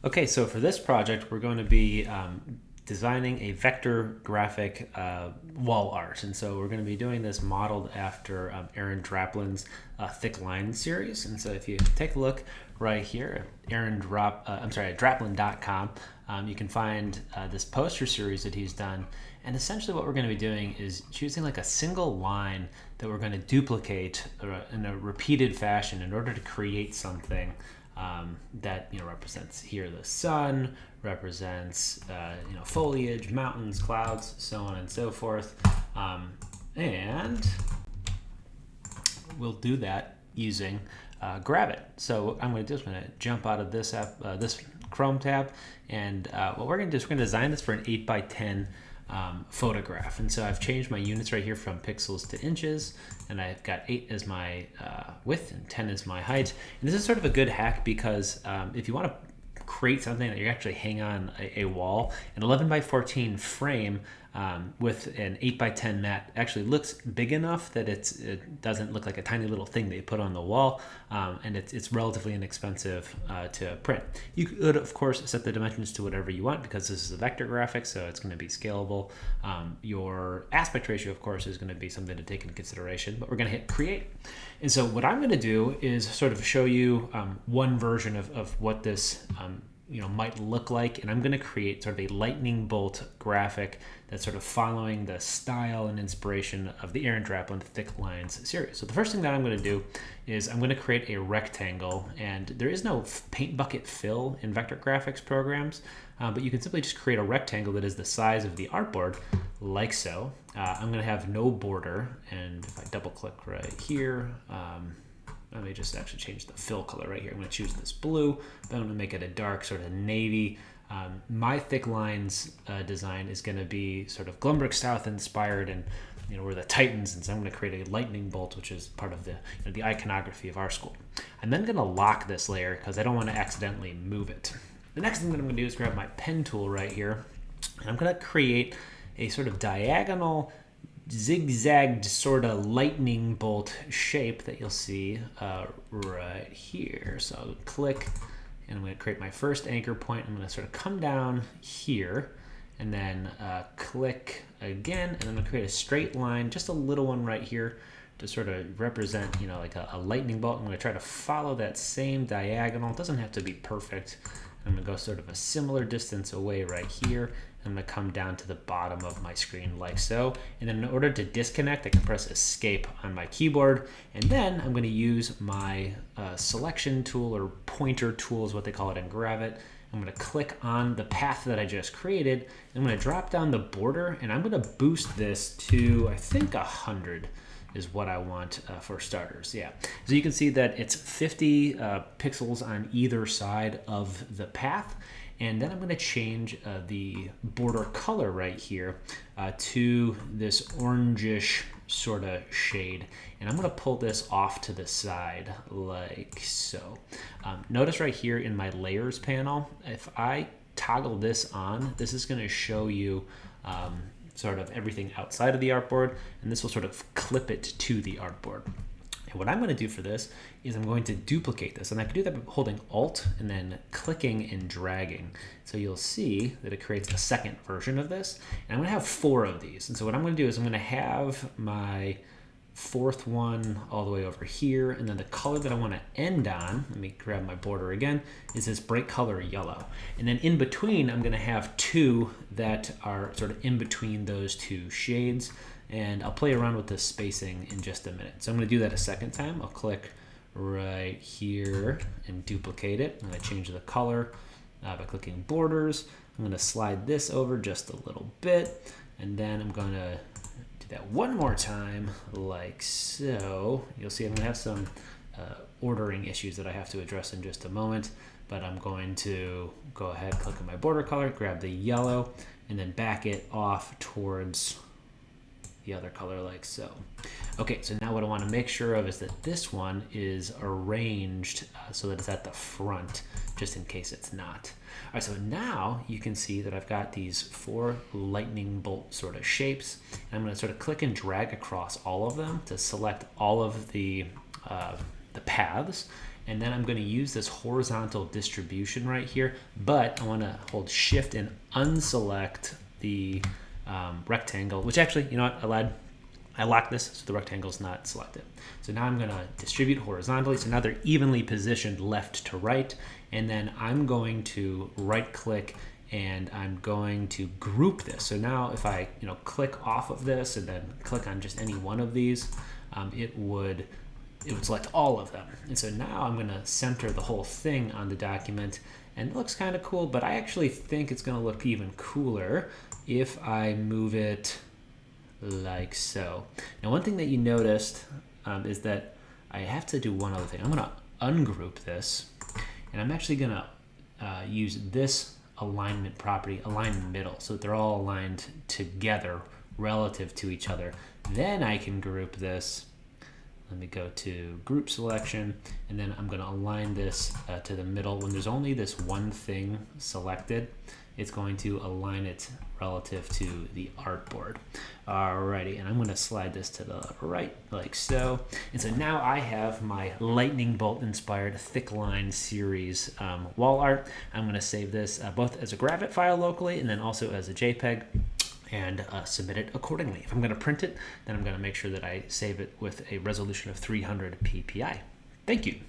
Okay, so for this project, we're going to be designing a vector graphic wall art. And so we're going to be doing this modeled after Aaron Draplin's Thick Line series. And so if you take a look right here at Draplin.com, you can find this poster series that he's done. And essentially what we're going to be doing is choosing like a single line that we're going to duplicate in a repeated fashion in order to create something that represents here the sun, represents foliage, mountains, clouds, so on and so forth, and we'll do that using Gravit. So what I'm going to do is I'm going to jump out of this app, this Chrome tab, and what we're going to do is we're going to design this for an 8x10 photograph. And so I've changed my units right here from pixels to inches, and I've got 8 as my width and 10 as my height. And this is sort of a good hack because if you want to create something that you actually hang on a wall, an 11x14 frame with an 8x10 mat actually looks big enough that it doesn't look like a tiny little thing that you put on the wall, and it's relatively inexpensive to print. You could, of course, set the dimensions to whatever you want because this is a vector graphic, so it's going to be scalable. Your aspect ratio, of course, is going to be something to take into consideration, but we're going to hit create. And so what I'm going to do is sort of show you one version of what this might look like, and I'm going to create sort of a lightning bolt graphic that's sort of following the style and inspiration of the Aaron Draplin Thick Lines series. So the first thing that I'm going to do is I'm going to create a rectangle, and there is no paint bucket fill in vector graphics programs, but you can simply just create a rectangle that is the size of the artboard, like so. I'm going to have no border, and if I double click right here, let me just actually change the fill color right here. I'm going to choose this blue, but I'm going to make it a dark sort of navy. My Thick Lines design is going to be sort of Glumbrick South inspired, and we're the Titans, and so I'm going to create a lightning bolt, which is part of the iconography of our school. I'm then going to lock this layer because I don't want to accidentally move it. The next thing that I'm going to do is grab my pen tool right here, and I'm going to create a sort of diagonal zigzagged sort of lightning bolt shape that you'll see right here. So I'll click, and I'm going to create my first anchor point. I'm going to sort of come down here, and then click again, and I'm going to create a straight line, just a little one right here to sort of represent, like a lightning bolt. I'm going to try to follow that same diagonal. It doesn't have to be perfect. I'm going to go sort of a similar distance away right here. I'm going to come down to the bottom of my screen like so. And then in order to disconnect, I can press escape on my keyboard. And then I'm going to use my selection tool, or pointer tool is what they call it in Gravit. I'm going to click on the path that I just created. I'm going to drop down the border, and I'm going to boost this to, I think, 100 is what I want for starters. Yeah. So you can see that it's 50 pixels on either side of the path. And then I'm going to change the border color right here to this orangish sort of shade. And I'm going to pull this off to the side like so. Notice right here in my layers panel, if I toggle this on, this is going to show you sort of everything outside of the artboard, and this will sort of clip it to the artboard. And what I'm going to do for this is I'm going to duplicate this, and I can do that by holding Alt and then clicking and dragging. So you'll see that it creates a second version of this, and I'm going to have 4 of these. And so what I'm going to do is I'm going to have my 4th one all the way over here, and then the color that I want to end on, let me grab my border again, is this bright color yellow. And then in between, I'm going to have 2 that are sort of in between those 2 shades, and I'll play around with the spacing in just a minute. So I'm going to do that a second time. I'll click right here and duplicate it. I'm going to change the color by clicking borders. I'm going to slide this over just a little bit, and then I'm going to do that one more time like so. You'll see I'm going to have some ordering issues that I have to address in just a moment, but I'm going to go ahead, click on my border color, grab the yellow, and then back it off towards the other color like so. Okay, so now what I want to make sure of is that this one is arranged so that it's at the front, just in case it's not. All right, so now you can see that I've got these 4 lightning bolt sort of shapes, and I'm going to sort of click and drag across all of them to select all of the paths. and then I'm going to use this horizontal distribution right here, but I want to hold shift and unselect the rectangle, which actually, you know what, I locked this so the rectangle is not selected. So now I'm going to distribute horizontally. So now they're evenly positioned left to right. And then I'm going to right click and I'm going to group this. So now if I click off of this and then click on just any one of these, it would select all of them. And so now I'm going to center the whole thing on the document, and it looks kind of cool, but I actually think it's going to look even cooler if I move it like so. Now, one thing that you noticed is that I have to do one other thing. I'm going to ungroup this, and I'm actually going to use this alignment property, align middle, so that they're all aligned together relative to each other. Then I can group this. Let me go to group selection, and then I'm going to align this to the middle. When there's only this one thing selected, it's going to align it relative to the artboard. Alrighty, and I'm going to slide this to the right like so. And so now I have my lightning bolt inspired thick line series wall art. I'm going to save this both as a Gravit file locally and then also as a JPEG, and submit it accordingly. If I'm going to print it, then I'm going to make sure that I save it with a resolution of 300 ppi. Thank you.